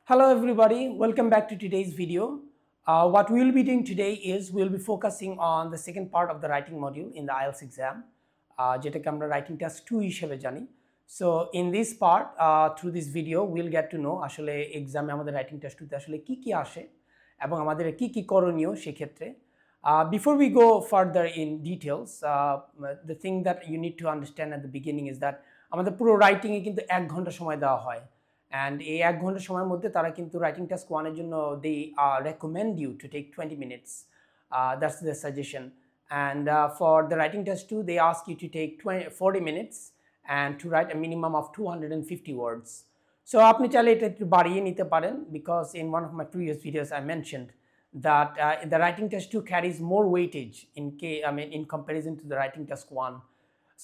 Hello everybody, welcome back to today's video. What we'll be doing today is we'll be focusing on the second part of the writing module in the IELTS exam, যেটাকে আমরা writing test 2 হিসেবে জানি. So in this part, through this video, we'll get to know আসলে এক্সামে আমাদের writing test 2 তে আসলে কি আসে এবং আমাদের কি করণীয় সেক্ষেত্রে. Before we go further in details, the thing that you need to understand at the beginning is that আমাদের পুরো writing এ কিন্তু 1 ঘন্টা সময় দেওয়া হয়. And এই 1 ঘন্টা সময়ের মধ্যে তারা কিন্তু writing task 1 এর জন্য they recommend you to take 20 minutes. That's the suggestion. And for the writing test 2, they ask you to take 40 minutes and to write a minimum of 250 words. So আপনি চাইলে এটা একটু বাড়িয়ে নিতে পারেন because in one of my previous videos I mentioned that the writing test 2 carries more weightage in comparison to the writing test 1.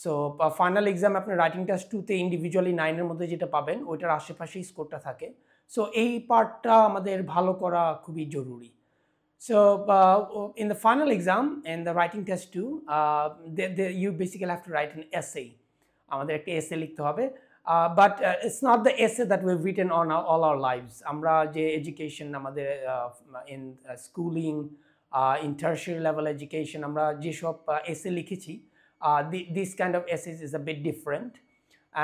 So final exam আপনার writing test 2 তে individually 9 এর মধ্যে যেটা পাবেন ওইটার আশেপাশেই স্কোরটা থাকে। সো এই পার্টটা আমাদের ভালো করা খুবই জরুরি। So in the final exam in the writing test 2, you basically have to write an essay. আমাদের একটা এসে লিখতে হবে, but it's not the essay that we've written on all our lives. আমরা যে এডুকেশন আমাদের in schooling, in tertiary level education আমরা যেসব এসে লিখেছি, this kind of essays is a bit different.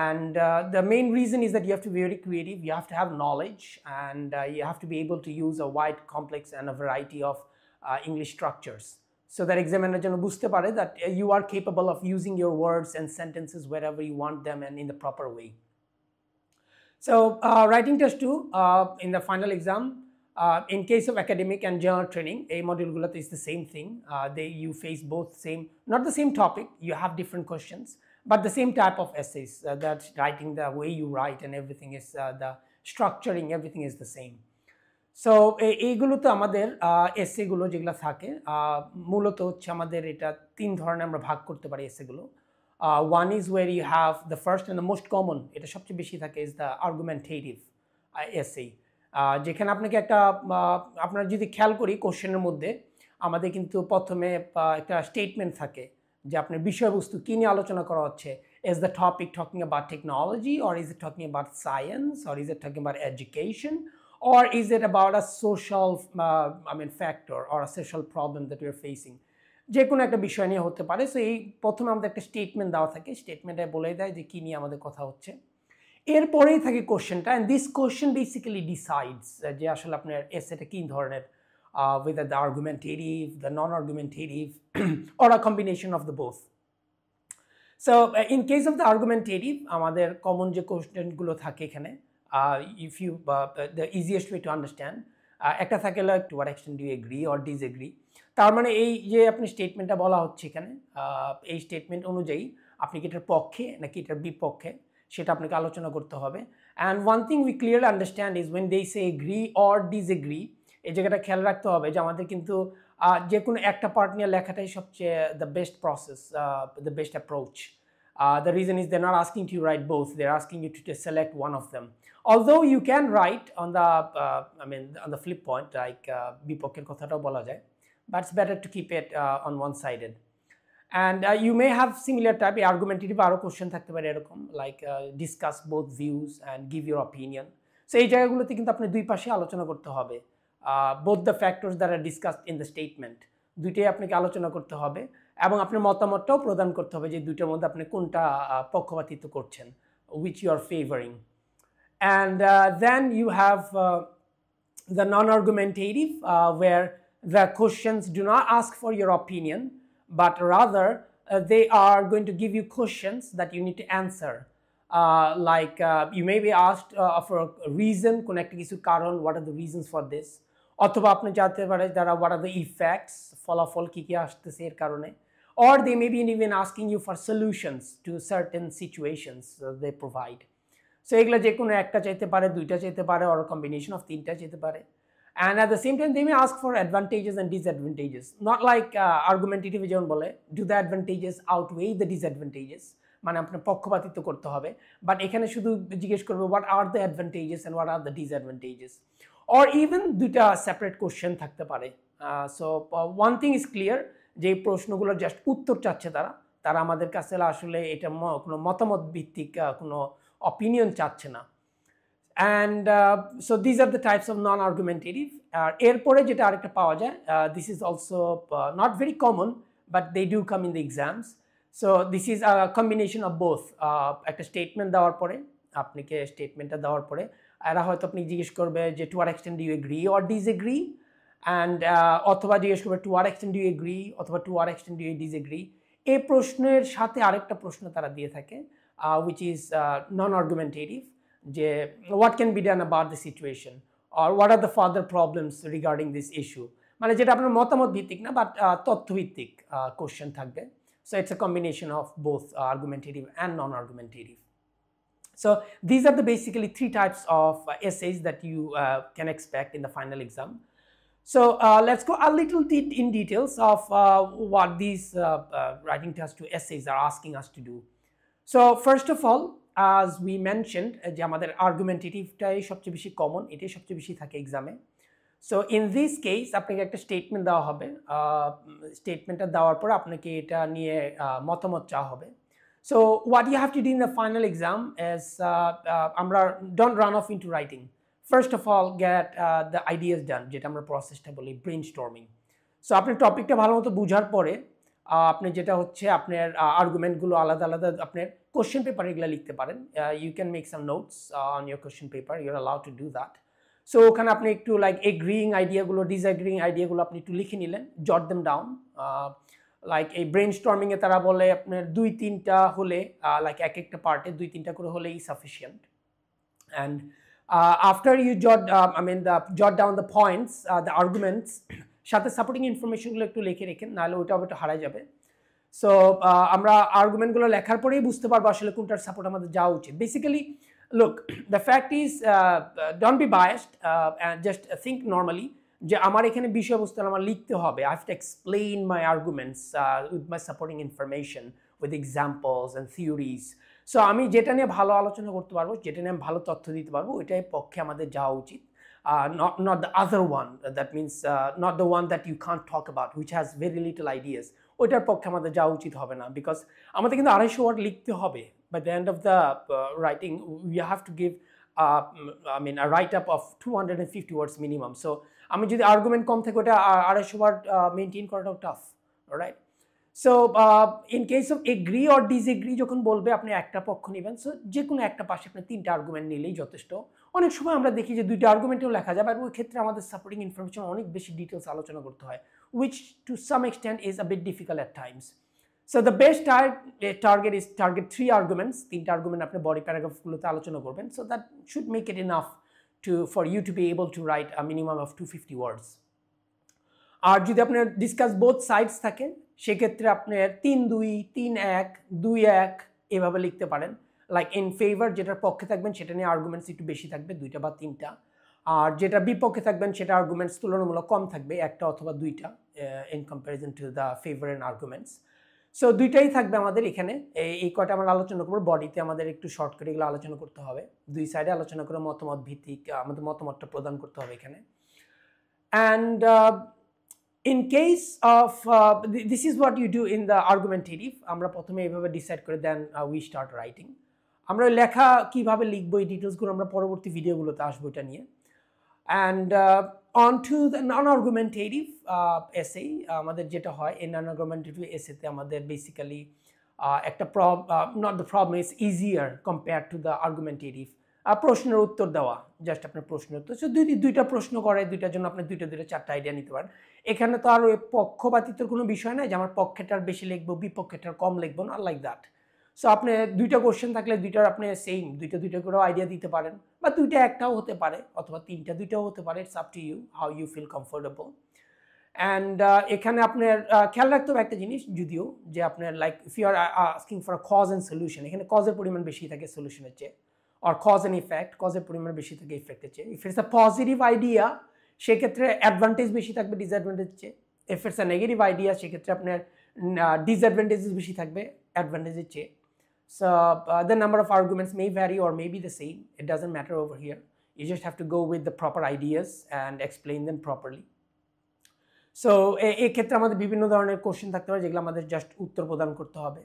And the main reason is that you have to be very creative, you have to have knowledge, and you have to be able to use a wide, complex and a variety of English structures, so that examiner যেন বুঝতে পারে that you are capable of using your words and sentences wherever you want them and in the proper way. So writing test 2 in the final exam, in case of academic and general training, a module gulote is the same thing. You face both same, not the same topic, you have different questions, but the same type of essays. That writing, the way you write and everything is the structuring, everything is the same. So এইগুলোতে আমাদের এসেগুলো যেগুলো থাকে মূলত হচ্ছে আমাদের এটা তিন ধরনের আমরা ভাগ করতে পারি এসেগুলো। One is where you have the first and the most common, এটা সবচেয়ে বেশি থাকে, is the argumentative essay, যেখানে আপনাকে একটা আপনারা যদি খেয়াল করি কোশ্চেনের মধ্যে আমাদের কিন্তু প্রথমে একটা স্টেটমেন্ট থাকে যে আপনার বিষয়বস্তু কী নিয়ে আলোচনা করা হচ্ছে। Is the topic talking about technology, or is it talking about science, or is it talking about education, or is it about a social factor or a social problem that we are facing? যে কোনো একটা বিষয় নিয়ে হতে পারে। So এই প্রথমে আমাদের একটা স্টেটমেন্ট দেওয়া থাকে, স্টেটমেন্টে বলে দেয় যে কী নিয়ে আমাদের কথা হচ্ছে। এরপরেই থাকে কোশ্চেনটা, and this question basically decides যে আসলে আপনার এসেটা কী ধরনের, whether the argumentative, the non-argumentative, or a combination of the both. So in case of the argumentative, আমাদের কমন যে কোশ্চেনগুলো থাকে এখানে, if you the easiest way to understand, একটা থাকে like to what extent do you agree or disagree. তার মানে এই যে আপনি স্টেটমেন্টটা বলা হচ্ছে এখানে, এই স্টেটমেন্ট অনুযায়ী আপনি কি এটার পক্ষে নাকি এটার বিপক্ষে সেটা আপনাকে আলোচনা করতে হবে। And one thing we clearly understand is when they say agree or disagree, এই জায়গাটা খেয়াল রাখতে হবে যে আমাদের কিন্তু যে কোনো একটা পার্ট নিয়ে লেখাটাই সবচেয়ে the best process, the best approach. The reason is they're not asking you to write both, they're asking you to select one of them. Although you can write on the on the flip point, like বিপক্ষের কথাটাও বলা যায়, but it's better to keep it on one-sided. And you may have similar type argumentative আরো question থাকতে পারে এরকম, like discuss both views and give your opinion. So এই জায়গাগুলোতে কিন্তু আপনি দুই পাশে আলোচনা করতে হবে, both the factors that are discussed in the statement, দুইটাই আপনাকে আলোচনা করতে হবে এবং আপনার মতামতটাও প্রদান করতে হবে যে দুইটার মধ্যে আপনি কোনটা পক্ষপাতিত্ব করছেন, which you are favoring. And then you have the non-argumentative, where the questions do not ask for your opinion, but rather they are going to give you questions that you need to answer. Like you may be asked for a reason, কোন একটা কিছু কারণ, what are the reasons for this, অথবা আপনি জানতে পারেন যারা what are the effects, ফলাফল কি কি আসতেছে এর কারণে, or they may be even asking you for solutions to certain situations they provide. So এগুলো যে কোনো একটা চাইতে পারে, দুইটা চাইতে পারে, or a combination of তিনটা চাইতে পারে. And at the same time they may ask for advantages and disadvantages, not like argumentative যেমন বলে do the advantages outweigh the disadvantages, মানে আপনার পক্ষপাতিত্ব করতে হবে, বাট এখানে শুধু জিজ্ঞেস করবে what are the advantages and what are the disadvantages, or even দুইটা সেপারেট কোশ্চেন থাকতে পারে. So one thing is clear, যে প্রশ্নগুলোর জাস্ট উত্তর চাচ্ছে তারা আমাদের কাছে আসলে এটা কোনো মতামত ভিত্তিক কোনো অপিনিয়ন চাচ্ছে না. And so these are the types of non-argumentative. এরপরে যেটা আরেকটা পাওয়া যায়, this is also not very common, but they do come in the exams. So this is a combination of both. একটা স্টেটমেন্ট দেওয়ার পরে, আপনাকে স্টেটমেন্টটা দেওয়ার পরে এরা হয়তো আপনি জিজ্ঞেস করবে যে to what extent do you agree or disagree, and অথবা জিজ্ঞেস করবে to what extent do you agree অথবা to what extent do you disagree. এই প্রশ্নের সাথে আরেকটা প্রশ্ন তারা দিয়ে থাকে, which is non-argumentative, যে what can be done about the situation or what are the further problems regarding this issue, মানে যেটা আপনার মতামত ভিত্তিক না বাট তথ্যভিত্তিক কোশ্চেন থাকবে. So it's a combination of both argumentative and non-argumentative. So these are the basically three types of essays that you can expect in the final exam. So let's go a little bit in details of what these writing test 2 essays are asking us to do. So first of all, as we mentioned, যে আমাদের আর্গুমেন্টেটিভটাই সবচেয়ে বেশি common, এটাই সবচেয়ে বেশি থাকে এক্সামে. So in this case আপনাকে একটা স্টেটমেন্ট দেওয়া হবে, স্টেটমেন্টটা দেওয়ার পর আপনাকে এটা নিয়ে মতামত চাওয়া হবে. So what you have to do in the final exam is, আমরা don't run off into writing. First of all get the ideas done, যেটা আমরা প্রসেসটা বলি ব্রেন স্টর্মিং. সো আপনি টপিকটা ভালো মতো বোঝার পরে আপনি যেটা হচ্ছে আপনার আর্গুমেন্টগুলো আলাদা আলাদা আপনার কোশ্চেন পেপার এগুলো লিখতে পারেন. You can make some notes on your question paper, you're allowed to do that. So ওখানে আপনি একটু লাইক এগ্রিং আইডিয়াগুলো ডিসএগ্রিং আইডিয়াগুলো আপনি একটু লিখে নিলেন, জট দেম ডাউন. লাইক এই ব্রেন স্টর্মিংয়ে তারা বলে আপনার 2-3টা হলে, লাইক এক একটা পার্টে 2-3টা করে হলেই সাফিসিয়েন্ট. অ্যান্ড আফটার ইউ জট down the points, the arguments, সাথে সাপোর্টিং ইনফরমেশনগুলো একটু লিখে রেখেন, নাহলে ওইটা একটু হারাই যাবে. সো আমরা আর্গুমেন্টগুলো লেখার পরেই বুঝতে পারবো আসলে কোনটার সাপোর্ট আমাদের যাওয়া উচিত. Basically look, the fact is don't be biased and just think normally যে আমার এখানে বিষয়বস্তু আমার লিখতে হবে. I have to explain my arguments with my supporting information, with examples and theories. So আমি যেটা নিয়ে ভালো আলোচনা করতে পারবো, যেটা নিয়ে ভালো তথ্য দিতে পারবো, ওইটাই পক্ষে আমাদের যাওয়া উচিত. Not the other one, that means not the one that you can't talk about, which has very little ideas. ওইটার পক্ষে আমাদের যাওয়া উচিত হবে না, বিকজ আমাদের কিন্তু 250 ওয়ার্ড লিখতে হবে. By the end of the writing, we have to give a write-up of 250 words minimum. So আমি যদি আর্গুমেন্ট কম থাকে ওটা 250 ওয়ার্ড মেনটেন করাটাও tough, right? So in case of agri or disagree যখন বলবে আপনি একটা পক্ষ নেবেন, সো যে কোনো একটা পাশে আপনি 3টা আর্গুমেন্ট নিলেই যথেষ্ট. অনেক সময় আমরা দেখি যে 2টা আর্গুমেন্টেও লেখা যায়, আর ওই ক্ষেত্রে আমাদের সাপোর্টিং ইনফরমেশন অনেক বেশি ডিটেলস আলোচনা করতে হয়, which to some extent is a bit difficult at times. So the best target is target 3 arguments. 3টা আর্গুমেন্ট আপনি বডি প্যারাগ্রাফগুলোতে আলোচনা করবেন. So that should make it enough for you to be able to write a minimum of 250 words. আর যদি আপনার discuss both sides থাকে, সেক্ষেত্রে আপনার 3-2, 3-1, 2-1 এভাবে লিখতে পারেন. লাইক ইন ফেভার যেটার পক্ষে থাকবেন সেটা নিয়ে আর্গুমেন্টস একটু বেশি থাকবে, 2টা বা 3টা. আর যেটা বিপক্ষে থাকবেন সেটা আর্গুমেন্টস তুলনামূলক কম থাকবে, 1টা অথবা 2টা in comparison to the favour and arguments. So 2টাই থাকবে আমাদের এখানে. এই কয়টা আমরা আলোচনা করবো, বডিতে আমাদের একটু শর্ট করে এগুলো আলোচনা করতে হবে. 2 সাইডে আলোচনা করে মতামত ভিত্তিক আমাদের মতামতটা প্রদান করতে হবে এখানে. And in case of this is what you do in the argumentative. আমরা প্রথমে এইভাবে ডিসাইড করে দেন we start writing. আমরা লেখা কিভাবে লিখবো এই ডিটেলসগুলো আমরা পরবর্তী ভিডিওগুলোতে আসবো এটা নিয়ে. And on to the non-argumentative essay, আমাদের যেটা হয় এই non-argumentative essayতে আমাদের বেসিক্যালি একটা not the problem is easier compared to the argumentative. প্রশ্নের উত্তর দেওয়া, জাস্ট আপনার প্রশ্নের উত্তর. সো 2টা প্রশ্ন করে, 2টার জন্য আপনি 2টা 4টা আইডিয়া নিতে পারেন. এখানে তো আর ওই পক্ষপাতিত্বের কোনো বিষয় নাই যে আমার পক্ষেটার বেশি লিখবো বিপক্ষেটার কম লিখবো না, লাইক দ্যাট. সো আপনি 2টা কোশ্চেন থাকলে 2টার আপনি সেম 2টা করেও আইডিয়া দিতে পারেন, বা 2টা একটাও হতে পারে, অথবা 3টা 2টাও হতে পারে. It's up to you how you feel comfortable. And এখানে আপনার খেয়াল রাখতে হবে একটা জিনিস, যদিও যে আপনার like if you are asking for cause and solution, এখানে কজের পরিমাণ বেশি থাকে সলিউশনের চেয়ে, or cause and effect, কজের পরিমাণ বেশি থাকে ইফেক্টের চেয়ে. If it's a positive idea সেক্ষেত্রে অ্যাডভান্টেজ বেশি থাকবে ডিসঅ্যাডভান্টেজ চেয়ে. If it's a negative idea সেক্ষেত্রে আপনার ডিসঅ্যাডভান্টেজেস বেশি থাকবে অ্যাডভান্টেজের চেয়ে. So the number of arguments may vary or may be the same. It doesn't matter over here. You just have to go with the proper ideas and explain them properly. So এই ক্ষেত্রে আমাদের বিভিন্ন ধরনের question থাকতে পারে যেগুলো আমাদের just উত্তর প্রদান করতে হবে.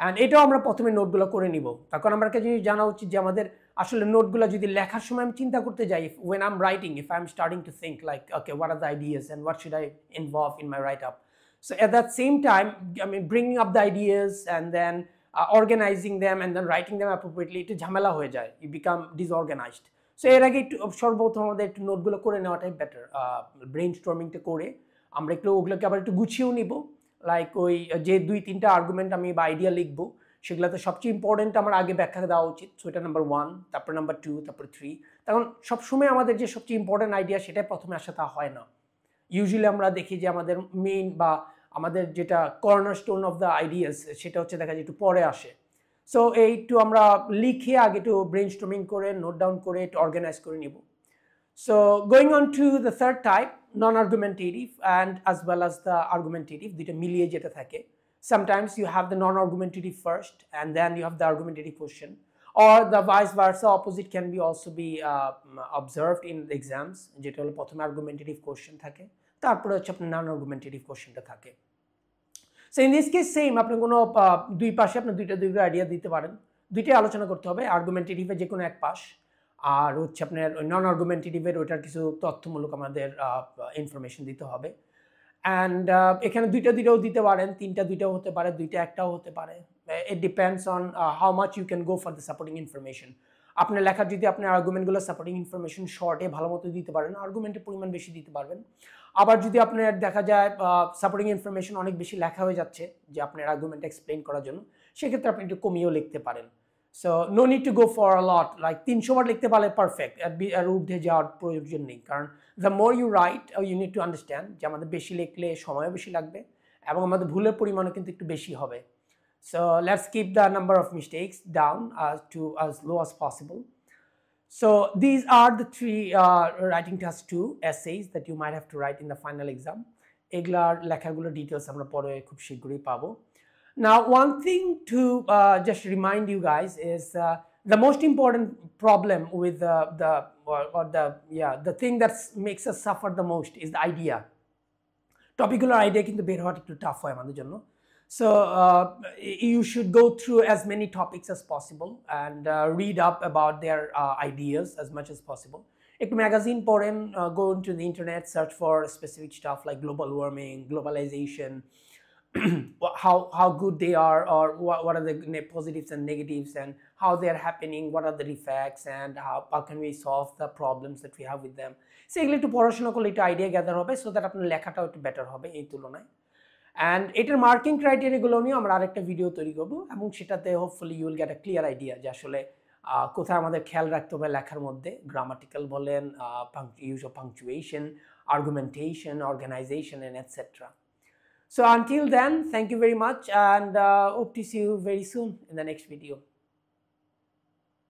অ্যান্ড এটাও আমরা প্রথমে নোটগুলো করে নিব. তখন আমার একটা জিনিস জানা উচিত যে আমাদের আসলে নোটগুলো যদি লেখার সময় আমি চিন্তা করতে যাই, when I'm writing, if I'm starting to think like, okay, what are the ideas and what should I involve in my write up? So at that same time, I mean, bringing up the ideas and then organizing them and then writing them appropriately, একটু ঝামেলা হয়ে যায়, you become disorganized. So এর আগে একটু সর্বপ্রথম আমাদের একটু নোটগুলো করে নেওয়াটাই বেটার, ব্রেইন স্টর্মিংটা করে আমরা একটু ওগুলোকে আবার একটু গুছিয়েও নিব, লাইক ওই যে 2-3টা আর্গুমেন্ট আমি বা আইডিয়া লিখবো সেগুলোতে সবচেয়ে ইম্পর্টেন্ট আমার আগে ব্যাখ্যা দেওয়া উচিত। সো এটা নাম্বার 1, তারপর নাম্বার 2, তারপর 3। তখন সবসময় আমাদের যে সবচেয়ে ইম্পর্টেন্ট আইডিয়া সেটাই প্রথমে আসে তা হয় না। ইউজুয়ালি আমরা দেখি যে আমাদের মেইন বা আমাদের যেটা কর্নারস্টোন অফ দ্য আইডিয়াস সেটা হচ্ছে দেখা যায় একটু পরে আসে। সো এই একটু আমরা লিখে আগে একটু ব্রেইন স্টর্মিং করে নোট ডাউন করে একটু অর্গানাইজ করে নিব। So going on to the third type, non-argumentative and as well as the argumentative, দুইটা মিলিয়ে যেটা থাকে। Sometimes you have the non-argumentative first and then you have the argumentative question, or the vice versa, opposite can be also be observed in the exams, যেটা হলো প্রথমে argumentative question থাকে, তারপরে হচ্ছে আপনার non-argumentative questionটা থাকে। So in this case same, আপনি কোনো দুই পাশে আপনি দুইটা আইডিয়া দিতে পারেন, দুইটাই আলোচনা করতে হবে। আর্গুমেন্টেটিভে যে কোনো এক পাশ, আর হচ্ছে আপনার নন আর্গুমেন্টেটিভের ওইটার কিছু তথ্যমূলক আমাদের ইনফরমেশন দিতে হবে। অ্যান্ড এখানে দুইটাও দিতে পারেন, দুইটাও হতে পারে, একটাও হতে পারে। It depends on how much you can go for the supporting information. আপনার লেখার যদি আপনার আর্গুমেন্টগুলো সাপোর্টিং ইনফরমেশন শর্টে ভালো মতো দিতে পারেন, আর্গুমেন্টের পরিমাণ বেশি দিতে পারবেন। আবার যদি আপনার দেখা যায় সাপোর্টিং ইনফরমেশন অনেক বেশি লেখা হয়ে যাচ্ছে যে আপনার আর্গুমেন্ট এক্সপ্লেন করার জন্য, সেক্ষেত্রে আপনি একটু কমিয়েও লিখতে পারেন। So no need to go for a lot, like 300 বার লিখতে পারলে পারফেক্ট, আর ঊর্ধ্বে যাওয়ার প্রয়োজন নেই। কারণ the more you write you need to understand যে আমাদের বেশি লিখলে সময়ও বেশি লাগবে এবং আমাদের ভুলের পরিমাণও কিন্তু একটু বেশি হবে। So let's keep the number of mistakes down to as low as possible. So these are the 3 writing task 2 essays that you might have to write in the final exam. এগুলার লেখাগুলো ডিটেলস আমরা পরে খুব শীঘ্রই পাবো। Now one thing to just remind you guys is the most important problem with the thing that makes us suffer the most is the idea. Topicular idea কিন্তু বের হওয়াটা একটু টাফ হয় আমাদের জন্য। So you should go through as many topics as possible and read up about their ideas as much as possible. Ekটু magazine পড়েন, go into the internet, search for specific stuff like global warming, globalization, how good they are, or what are the positives and negatives and how they are happening, what are the effects and how can we solve the problems that we have with them. So এগুলো একটু পড়াশোনা করলে একটু idea gather হবে, so that আপনার লেখাটাও একটু better হবে এই তুলনায়। অ্যান্ড এটার মার্কিং ক্রাইটেরিয়াগুলো নিয়ে আমরা আরেকটা ভিডিও তৈরি করবো এবং সেটাতে hopefully you will get a clear idea যে আসলে কোথায় আমাদের খেয়াল রাখতে হবে লেখার মধ্যে, গ্রামাটিক্যাল বলেন, use of punctuation, argumentation, organization and etc. So until then, thank you very much and hope to see you very soon in the next video.